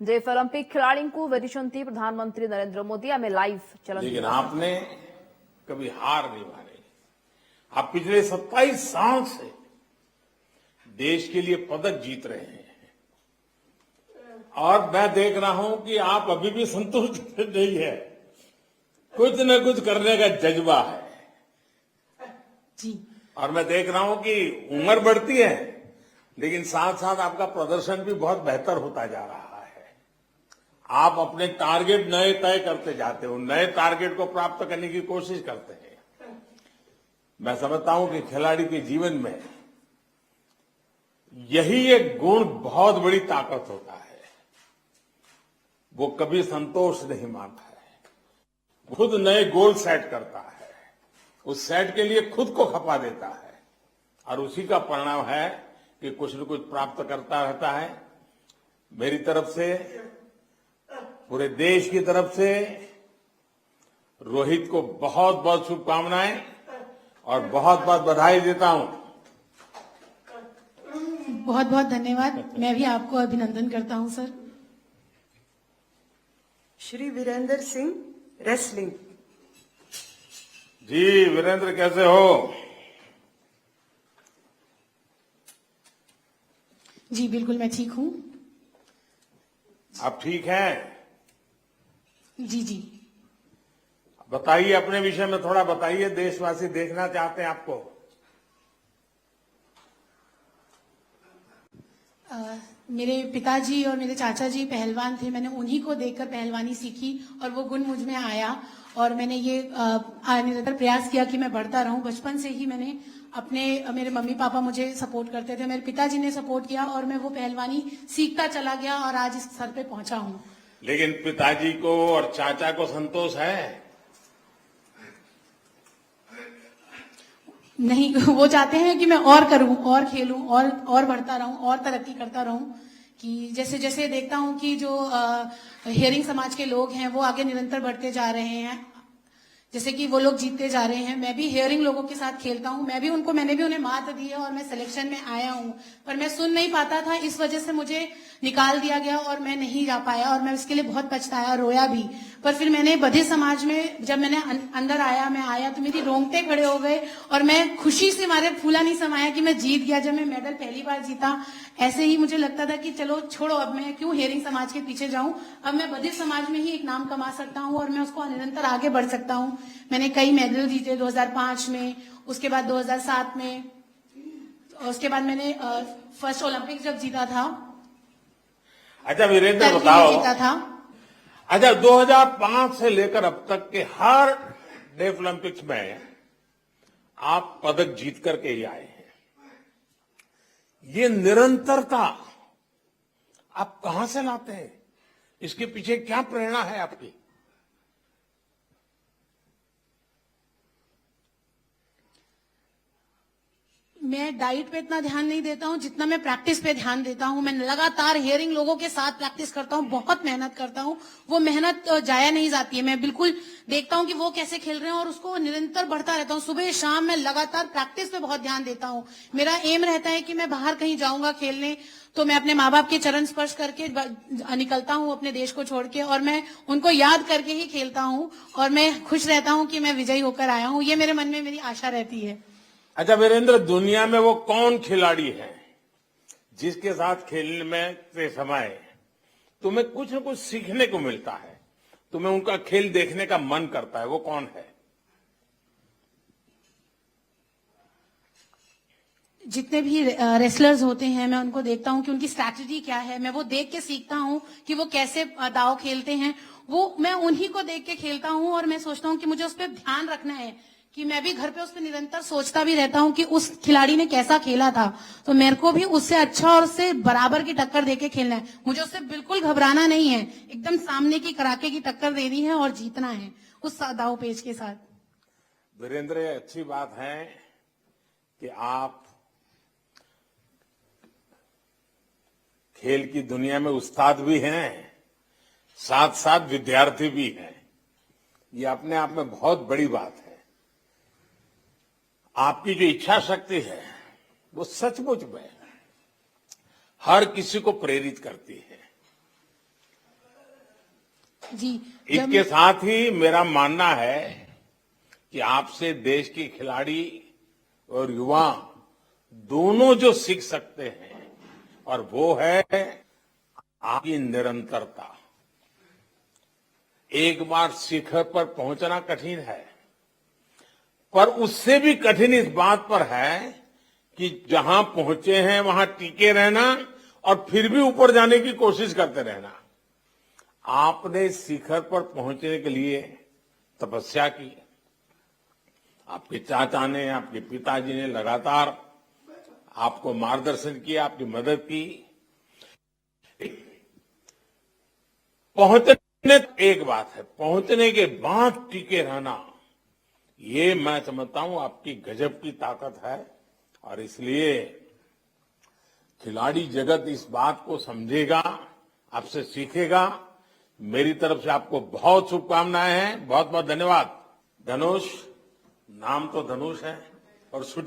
Def Olympic खिलाड़ी को वेदिशंती प्रधानमंत्री नरेंद्र मोदी आम लाइव चलन। लेकिन आपने कभी हार नहीं मानी। आप पिछले 27 साल से देश के लिए पदक जीत रहे हैं और मैं देख रहा हूं कि आप अभी भी संतुष्ट नहीं है, कुछ न कुछ करने का जज्बा है जी। और मैं देख रहा हूं कि उम्र बढ़ती है लेकिन साथ साथ आपका प्रदर्शन भी बहुत बेहतर होता जा रहा है। आप अपने टारगेट नए तय करते जाते हो, नए टारगेट को प्राप्त करने की कोशिश करते हैं। मैं समझता हूं कि खिलाड़ी के जीवन में यही एक गुण बहुत बड़ी ताकत होता है। वो कभी संतोष नहीं मानता है, खुद नए गोल सेट करता है, उस सेट के लिए खुद को खपा देता है और उसी का परिणाम है कि कुछ न कुछ प्राप्त करता रहता है। मेरी तरफ से, पूरे देश की तरफ से रोहित को बहुत बहुत शुभकामनाएं और बहुत बहुत बधाई देता हूं। बहुत बहुत धन्यवाद। मैं भी आपको अभिनंदन करता हूं सर। श्री वीरेंद्र सिंह, रेसलिंग। जी वीरेंद्र, कैसे हो? जी बिल्कुल, मैं ठीक हूं। आप ठीक हैं? जी जी। बताइए, अपने विषय में थोड़ा बताइए, देशवासी देखना चाहते हैं आपको। मेरे पिताजी और मेरे चाचा जी पहलवान थे, मैंने उन्हीं को देखकर पहलवानी सीखी और वो गुण मुझ में आया और मैंने ये निरंतर प्रयास किया कि मैं बढ़ता रहूं। बचपन से ही मैंने मेरे मम्मी पापा मुझे सपोर्ट करते थे, मेरे पिताजी ने सपोर्ट किया और मैं वो पहलवानी सीखता चला गया और आज इस स्तर पे पहुंचा हूं। लेकिन पिताजी को और चाचा को संतोष है? नहीं, वो चाहते हैं कि मैं और करूं, और खेलूं, और बढ़ता रहूं, और तरक्की करता रहूं। कि जैसे जैसे देखता हूं कि जो हेयरिंग समाज के लोग हैं वो आगे निरंतर बढ़ते जा रहे हैं, जैसे कि वो लोग जीतते जा रहे हैं। मैं भी हेयरिंग लोगों के साथ खेलता हूं, मैंने भी उन्हें मात दी है और मैं सिलेक्शन में आया हूं, पर मैं सुन नहीं पाता था, इस वजह से मुझे निकाल दिया गया और मैं नहीं जा पाया और मैं इसके लिए बहुत पछताया, रोया भी। पर फिर मैंने बधिर समाज में जब मैंने अंदर आया तो मेरी रोंगटे खड़े हो गए और मैं खुशी से मारे फूला नहीं समाया कि मैं जीत गया। जब मैं मेडल पहली बार जीता, ऐसे ही मुझे लगता था कि चलो छोड़ो, अब मैं क्यों हेयरिंग समाज के पीछे जाऊं, अब मैं बधिर समाज में ही एक नाम कमा सकता हूं और मैं उसको निरंतर आगे बढ़ सकता हूं। मैंने कई मेडल जीते 2005 में, उसके बाद 2007 में, उसके बाद मैंने फर्स्ट ओलंपिक जब जीता था। अच्छा वीरेंद्र, बताओ, जीता था। अच्छा 2005 से लेकर अब तक के हर डेफ ओलंपिक्स में आप पदक जीत करके ही आए हैं। ये निरंतरता आप कहां से लाते हैं? इसके पीछे क्या प्रेरणा है आपकी? मैं डाइट पे इतना ध्यान नहीं देता हूं जितना मैं प्रैक्टिस पे ध्यान देता हूं। मैं लगातार हेयरिंग लोगों के साथ प्रैक्टिस करता हूं, बहुत मेहनत करता हूं। वो मेहनत जाया नहीं जाती है। मैं बिल्कुल देखता हूं कि वो कैसे खेल रहे हैं और उसको निरंतर बढ़ता रहता हूं। सुबह शाम मैं लगातार प्रैक्टिस पे बहुत ध्यान देता हूं। मेरा एम रहता है कि मैं बाहर कहीं जाऊंगा खेलने तो मैं अपने माँ बाप के चरण स्पर्श करके निकलता हूं अपने देश को छोड़ के, और मैं उनको याद करके ही खेलता हूं और मैं खुश रहता हूं कि मैं विजयी होकर आया हूं। ये मेरे मन में मेरी आशा रहती है। अच्छा वीरेंद्र, दुनिया में वो कौन खिलाड़ी है जिसके साथ खेलने में से समय तुम्हें कुछ न कुछ सीखने को मिलता है, तुम्हें उनका खेल देखने का मन करता है? वो कौन है? जितने भी रेसलर्स होते हैं मैं उनको देखता हूं कि उनकी स्ट्रैटेजी क्या है। मैं वो देख के सीखता हूं कि वो कैसे दाव खेलते हैं। वो मैं उन्हीं को देख के खेलता हूं और मैं सोचता हूं कि मुझे उस पर ध्यान रखना है, कि मैं भी घर पे उस पर निरंतर सोचता भी रहता हूं कि उस खिलाड़ी ने कैसा खेला था, तो मेरे को भी उससे अच्छा और उससे बराबर की टक्कर देके खेलना है। मुझे उससे बिल्कुल घबराना नहीं है, एकदम सामने की कड़ाके की टक्कर देनी है और जीतना है उस दाव पेच के साथ। वीरेंद्र, अच्छी बात है कि आप खेल की दुनिया में उस्ताद भी हैं, साथ साथ विद्यार्थी भी हैं। ये अपने आप में बहुत बड़ी बात है। आपकी जो इच्छा शक्ति है वो सचमुच में हर किसी को प्रेरित करती है। जी इसके साथ ही मेरा मानना है कि आपसे देश के खिलाड़ी और युवा दोनों जो सीख सकते हैं और वो है आपकी निरंतरता। एक बार शिखर पर पहुंचना कठिन है, पर उससे भी कठिन इस बात पर है कि जहां पहुंचे हैं वहां टिके रहना और फिर भी ऊपर जाने की कोशिश करते रहना। आपने शिखर पर पहुंचने के लिए तपस्या की। आपके चाचा ने, आपके पिताजी ने लगातार आपको मार्गदर्शन किया, आपकी मदद की। पहुंचने एक बात है, पहुंचने के बाद टिके रहना, ये मैं समझता हूं आपकी गजब की ताकत है। और इसलिए खिलाड़ी जगत इस बात को समझेगा, आपसे सीखेगा। मेरी तरफ से आपको बहुत शुभकामनाएं हैं। बहुत बहुत धन्यवाद। धनुष, नाम तो धनुष है और